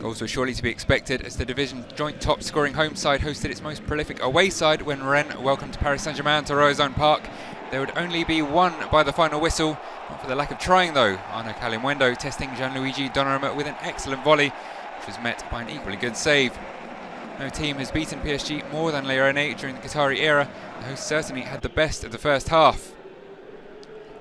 Goals were surely to be expected as the division joint top scoring home side hosted its most prolific away side when Rennes welcomed Paris Saint-Germain to Roazhon Park. There would only be one by the final whistle, not for the lack of trying though. Arnaud Calimwendo testing Gianluigi Donnarumma with an excellent volley, which was met by an equally good save. No team has beaten PSG more than Lyonnais during the Qatari era. The hosts certainly had the best of the first half.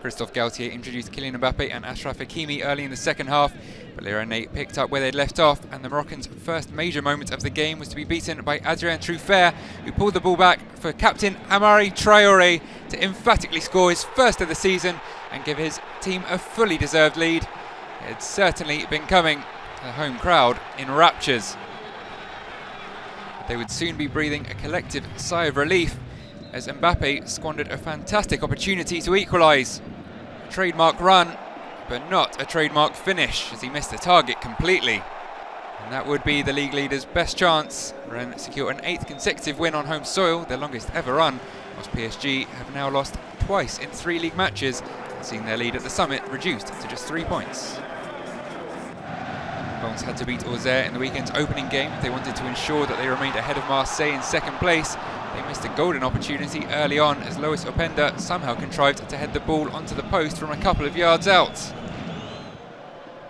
Christophe Galtier introduced Kylian Mbappe and Achraf Hakimi early in the second half, but Lyonnais picked up where they'd left off, and the Moroccans' first major moment of the game was to be beaten by Adrien Truffert, who pulled the ball back for captain Amari Traoré to emphatically score his first of the season and give his team a fully deserved lead. It had certainly been coming, the home crowd in raptures. But they would soon be breathing a collective sigh of relief as Mbappe squandered a fantastic opportunity to equalise. A trademark run, but not a trademark finish, as he missed the target completely. And that would be the league leaders' best chance. Rennes secure an 8th consecutive win on home soil, their longest ever run, whilst PSG have now lost twice in 3 league matches, seeing their lead at the summit reduced to just 3 points. Lens had to beat Auxerre in the weekend's opening game if they wanted to ensure that they remained ahead of Marseille in second place. They missed a golden opportunity early on as Lois Openda somehow contrived to head the ball onto the post from a couple of yards out.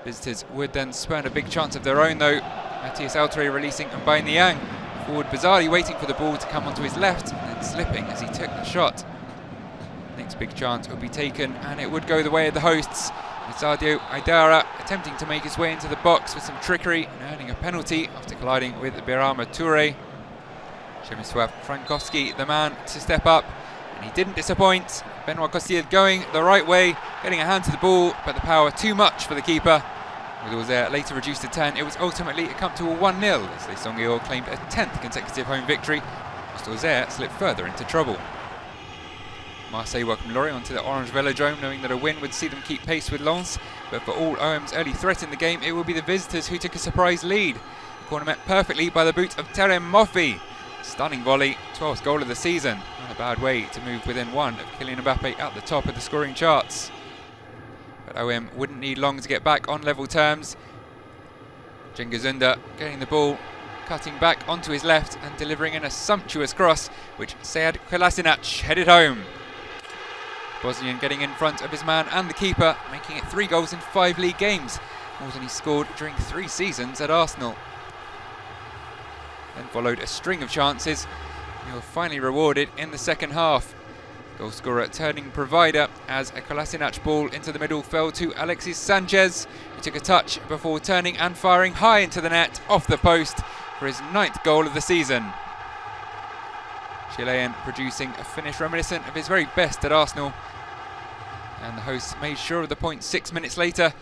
Visitors would then spurn a big chance of their own though. Matthias Altre releasing Mbaye Niang. Forward bizarrely waiting for the ball to come onto his left and then slipping as he took the shot. Next big chance would be taken and it would go the way of the hosts. Sadio Aidara attempting to make his way into the box with some trickery and earning a penalty after colliding with Birama Touré. Przemysław Frankowski, the man to step up, and he didn't disappoint. Benoit Costil going the right way, getting a hand to the ball, but the power too much for the keeper. With Auxerre later reduced to 10, it was ultimately a comfortable 1-0 as Les Sanguillons claimed a 10th consecutive home victory, whilst Auxerre slipped further into trouble. Marseille welcomed Lorient to the Orange Velodrome, knowing that a win would see them keep pace with Lens, but for all OM's early threat in the game, it would be the visitors who took a surprise lead. The corner met perfectly by the boot of Terem Moffi. Stunning volley, 12th goal of the season. Not a bad way to move within one of Kylian Mbappe at the top of the scoring charts. But OM wouldn't need long to get back on level terms. Cengiz Ünder getting the ball, cutting back onto his left and delivering in a sumptuous cross, which Sead Kolasinac headed home. Bosnian getting in front of his man and the keeper, making it 3 goals in 5 league games, more than he scored during 3 seasons at Arsenal. Then followed a string of chances, and they were finally rewarded in the second half. Goalscorer turning provider as a Kolasinac ball into the middle fell to Alexis Sanchez, who took a touch before turning and firing high into the net off the post for his 9th goal of the season. Chilean producing a finish reminiscent of his very best at Arsenal. And the hosts made sure of the point 6 minutes later.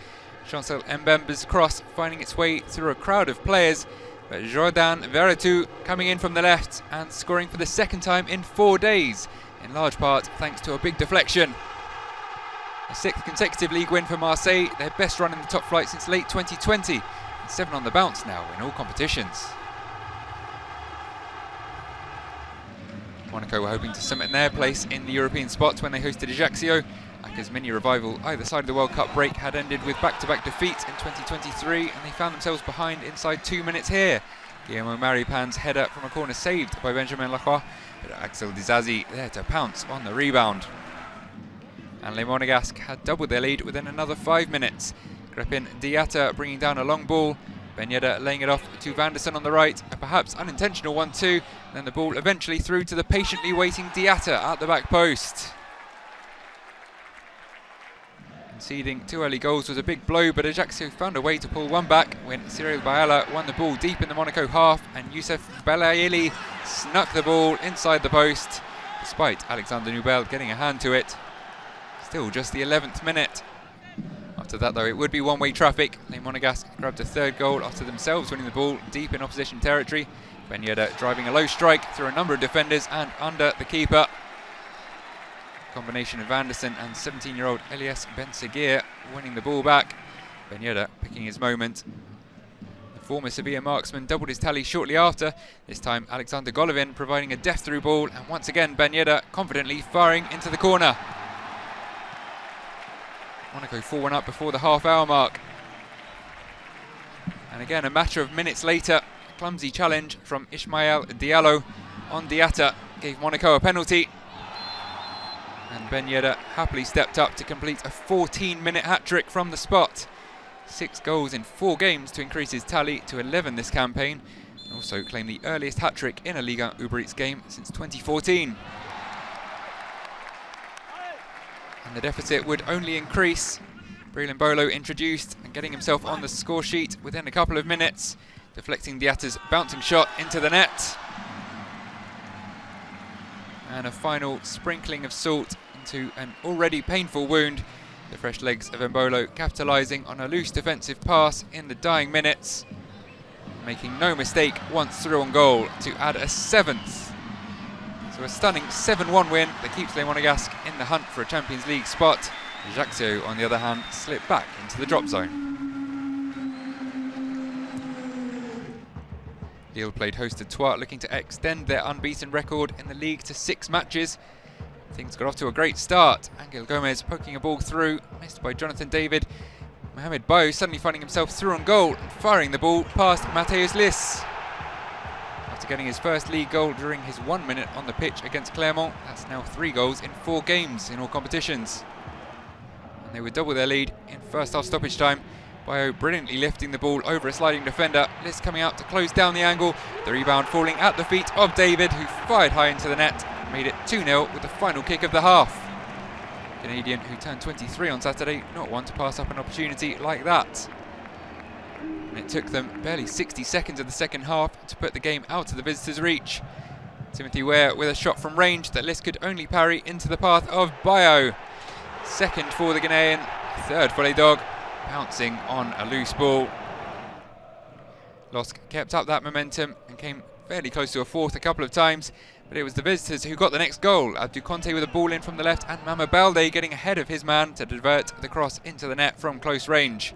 Chancel Mbembe's cross finding its way through a crowd of players, but Jordan Verretou coming in from the left and scoring for the 2nd time in 4 days, in large part thanks to a big deflection. A 6th consecutive league win for Marseille, their best run in the top flight since late 2020, and 7 on the bounce now in all competitions. Monaco were hoping to cement their place in the European spot when they hosted Ajaccio. Acca's mini revival either side of the World Cup break had ended with back-to-back defeats in 2023, and they found themselves behind inside 2 minutes here. Guillermo Maripan's header from a corner saved by Benjamin Lacroix, but Axel Dizazi there to pounce on the rebound. And Les Monégasques had doubled their lead within another 5 minutes. Crepin Diatta bringing down a long ball, Ben Yedder laying it off to Vanderson on the right, a perhaps unintentional one too, and then the ball eventually through to the patiently waiting Diatta at the back post. Conceding 2 early goals was a big blow, but Ajaccio found a way to pull one back when Cyril Bayala won the ball deep in the Monaco half and Youssef Belaïli snuck the ball inside the post, despite Alexander Nubel getting a hand to it. Still just the 11th minute. After that though, it would be one-way traffic. Les Monégasques grabbed a 3rd goal after themselves winning the ball deep in opposition territory. Ben Yedder driving a low strike through a number of defenders and under the keeper. Combination of Vanderson and 17-year-old Elias Ben-Seguir winning the ball back. Ben Yedder picking his moment. The former Sevilla marksman doubled his tally shortly after, this time Alexander Golovin providing a death-through ball, and once again Ben Yedder confidently firing into the corner. Monaco 4-1 up before the half-hour mark. And again, a matter of minutes later, a clumsy challenge from Ismail Diallo on Diatta gave Monaco a penalty. And Ben Yedder happily stepped up to complete a 14-minute hat-trick from the spot. 6 goals in 4 games to increase his tally to 11 this campaign. And also claimed the earliest hat-trick in a Ligue 1 Uber Eats game since 2014. And the deficit would only increase. Brelin Bolo introduced and getting himself on the score sheet within a couple of minutes, deflecting Diatta's bouncing shot into the net. And a final sprinkling of salt into an already painful wound. The fresh legs of Mbolo capitalising on a loose defensive pass in the dying minutes, making no mistake once through on goal to add a 7th. So a stunning 7-1 win that keeps Les Monégasques in the hunt for a Champions League spot. Ajaccio, on the other hand, slipped back into the drop zone. Lille played host to Troyes, looking to extend their unbeaten record in the league to 6 matches. Things got off to a great start. Angel Gomez poking a ball through, missed by Jonathan David. Mohamed Bayo suddenly finding himself through on goal and firing the ball past Matthäus Liss. After getting his first league goal during his 1 minute on the pitch against Clermont, that's now 3 goals in 4 games in all competitions. And they would double their lead in first half stoppage time. Bayo brilliantly lifting the ball over a sliding defender. Liss coming out to close down the angle. The rebound falling at the feet of David, who fired high into the net. Made it 2-0 with the final kick of the half. Canadian, who turned 23 on Saturday, not one to pass up an opportunity like that. And it took them barely 60 seconds of the second half to put the game out of the visitors' reach. Timothy Ware with a shot from range that Liss could only parry into the path of Bayo. Second for the Ghanaian, third for Les Dogs, bouncing on a loose ball. LOSC kept up that momentum and came fairly close to a 4th a couple of times, but it was the visitors who got the next goal. Abdou Conte with a ball in from the left and Mama Balde getting ahead of his man to divert the cross into the net from close range.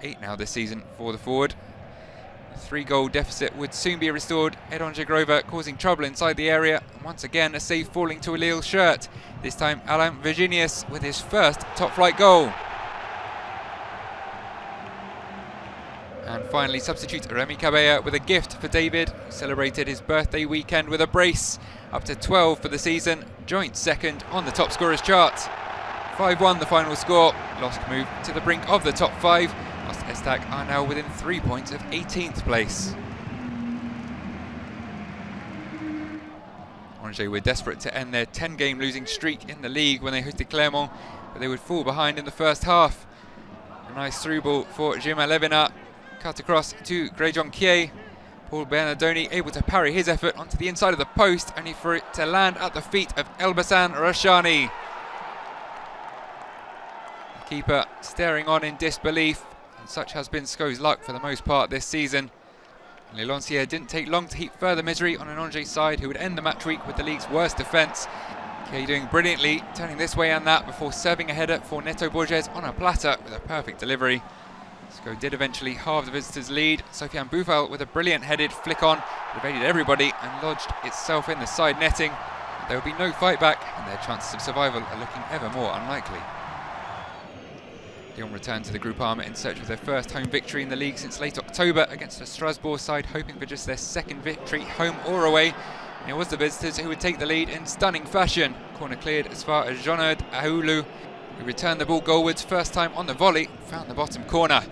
8 now this season for the forward. The 3-goal deficit would soon be restored. Edon Jagrova causing trouble inside the area. And once again, a save falling to a Lille shirt. This time Alain Virginius with his first top-flight goal. And finally, substitute Remy Cabella with a gift for David, who celebrated his birthday weekend with a brace. Up to 12 for the season, joint second on the top scorers chart. 5-1 the final score. LOSC move to the brink of the top 5. Whilst ESTAC are now within 3 points of 18th place. Angers were desperate to end their 10-game losing streak in the league when they hosted Clermont, but they would fall behind in the first half. A nice through ball for Germain Levina. Cut across to Greyjon Kie. Paul Bernardoni able to parry his effort onto the inside of the post, only for it to land at the feet of Elbasan Rashani. The keeper staring on in disbelief, and such has been Sco's luck for the most part this season. Lillanciere didn't take long to heap further misery on an Angers side who would end the match week with the league's worst defence. Kie doing brilliantly, turning this way and that before serving a header for Neto Borges on a platter with a perfect delivery. Sco did eventually halve the visitors' lead. Sofiane Boufal with a brilliant headed flick on, evaded everybody and lodged itself in the side netting. But there will be no fight back, and their chances of survival are looking ever more unlikely. Lyon returned to the Groupama in search of their first home victory in the league since late October against a Strasbourg side hoping for just their second victory, home or away. And it was the visitors who would take the lead in stunning fashion. Corner cleared as far as Jean-Eudes Ahoulou, who returned the ball goalwards first time on the volley, found the bottom corner.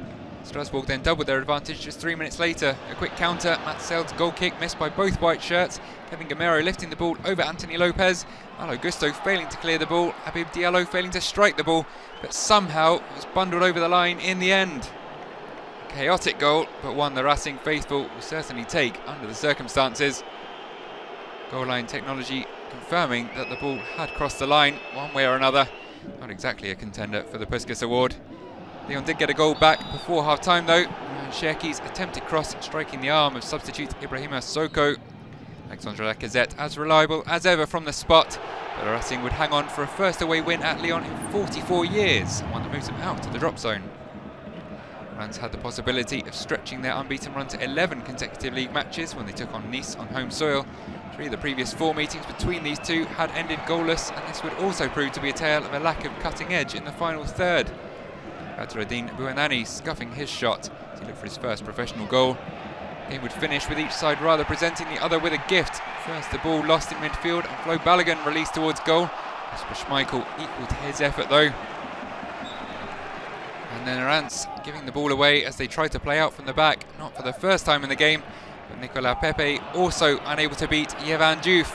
Strasbourg then doubled their advantage just 3 minutes later. A quick counter, Matsel's goal kick missed by both white shirts. Kevin Gamero lifting the ball over Anthony Lopez. Malo Gusto failing to clear the ball. Habib Diallo failing to strike the ball, but somehow it was bundled over the line in the end. A chaotic goal, but one the Racing faithful will certainly take under the circumstances. Goal line technology confirming that the ball had crossed the line one way or another. Not exactly a contender for the Puskas Award. Lyon did get a goal back before half-time though. Cherki's attempted cross striking the arm of substitute Ibrahima Soko. Alexandre Lacazette as reliable as ever from the spot, but Racing would hang on for a first away win at Lyon in 44 years, one that moves them out of the drop zone. Reims had the possibility of stretching their unbeaten run to 11 consecutive league matches when they took on Nice on home soil. 3 of the previous 4 meetings between these two had ended goalless, and this would also prove to be a tale of a lack of cutting edge in the final third. Badruddin Bouhanani scuffing his shot as he looked for his first professional goal. The game would finish with each side rather presenting the other with a gift. First the ball lost in midfield and Flo Balogun released towards goal. Jesper Schmeichel equalled his effort though. And then Reims giving the ball away as they tried to play out from the back, not for the first time in the game, but Nicolas Pepe also unable to beat Yevan Diouf.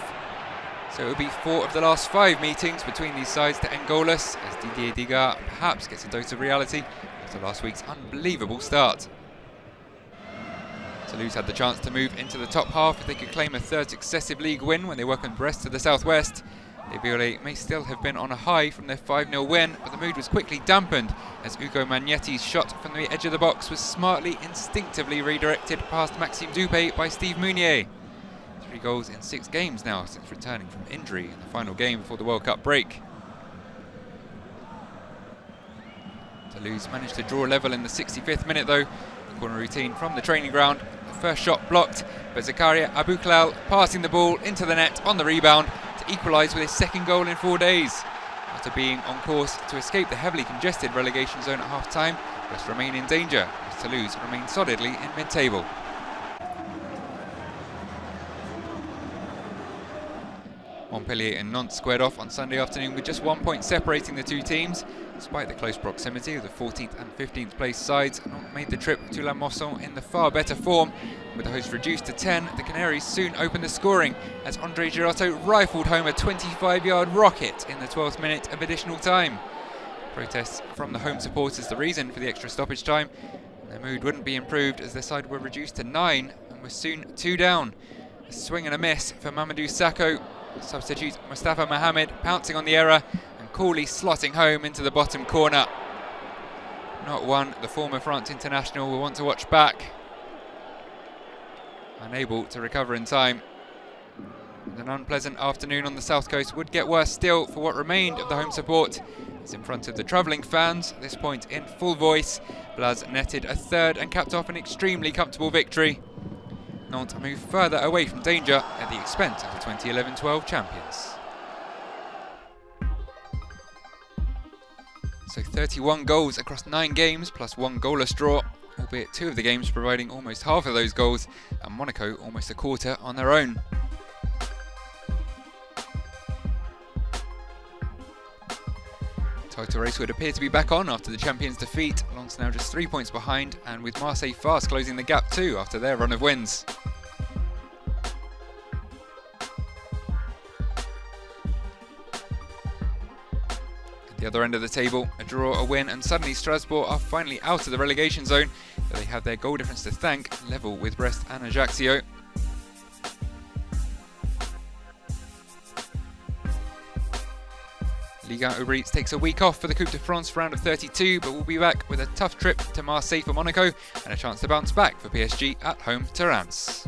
So it will be 4 of the last 5 meetings between these sides to end goalless, as Didier Digard perhaps gets a dose of reality after last week's unbelievable start. Toulouse had the chance to move into the top half if they could claim a 3rd successive league win when they welcomed Brest to the southwest. Les Violets may still have been on a high from their 5-0 win, but the mood was quickly dampened as Ugo Magnetti's shot from the edge of the box was smartly, instinctively redirected past Maxime Dupé by Steve Meunier. 3 goals in 6 games now since returning from injury in the final game before the World Cup break. Toulouse managed to draw level in the 65th minute though. The corner routine from the training ground. The first shot blocked, but Zakaria Abouklal passing the ball into the net on the rebound to equalise with his 2nd goal in 4 days. After being on course to escape the heavily congested relegation zone at half-time, Brest remain in danger as Toulouse remain solidly in mid-table. Montpellier and Nantes squared off on Sunday afternoon with just 1 point separating the two teams. Despite the close proximity of the 14th and 15th place sides, Nantes made the trip to La Mosson in the far better form. With the hosts reduced to 10, the Canaries soon opened the scoring as Andre Girotto rifled home a 25-yard rocket in the 12th minute of additional time. Protests from the home supporters the reason for the extra stoppage time. Their mood wouldn't be improved as their side were reduced to 9 and were soon 2 down. A swing and a miss for Mamadou Sakho. Substitute Mustafa Mohamed pouncing on the error and coolly slotting home into the bottom corner. Not one the former France international will want to watch back. Unable to recover in time. An unpleasant afternoon on the south coast would get worse still for what remained of the home support. As in front of the travelling fans, at this point in full voice, Blaz netted a 3rd and capped off an extremely comfortable victory. Nantes move further away from danger at the expense of the 2011-12 champions. So 31 goals across 9 games plus 1 goalless draw, albeit 2 of the games providing almost half of those goals, and Monaco almost a quarter on their own. Title race would appear to be back on after the champions' defeat. Lens now just 3 points behind, and with Marseille fast closing the gap too after their run of wins. At the other end of the table, a draw, a win, and suddenly Strasbourg are finally out of the relegation zone, though they have their goal difference to thank, level with Brest and Ajaccio. Ligue 1 Uber Eats takes a week off for the Coupe de France round of 32, but will be back with a tough trip to Marseille for Monaco and a chance to bounce back for PSG at home to Reims.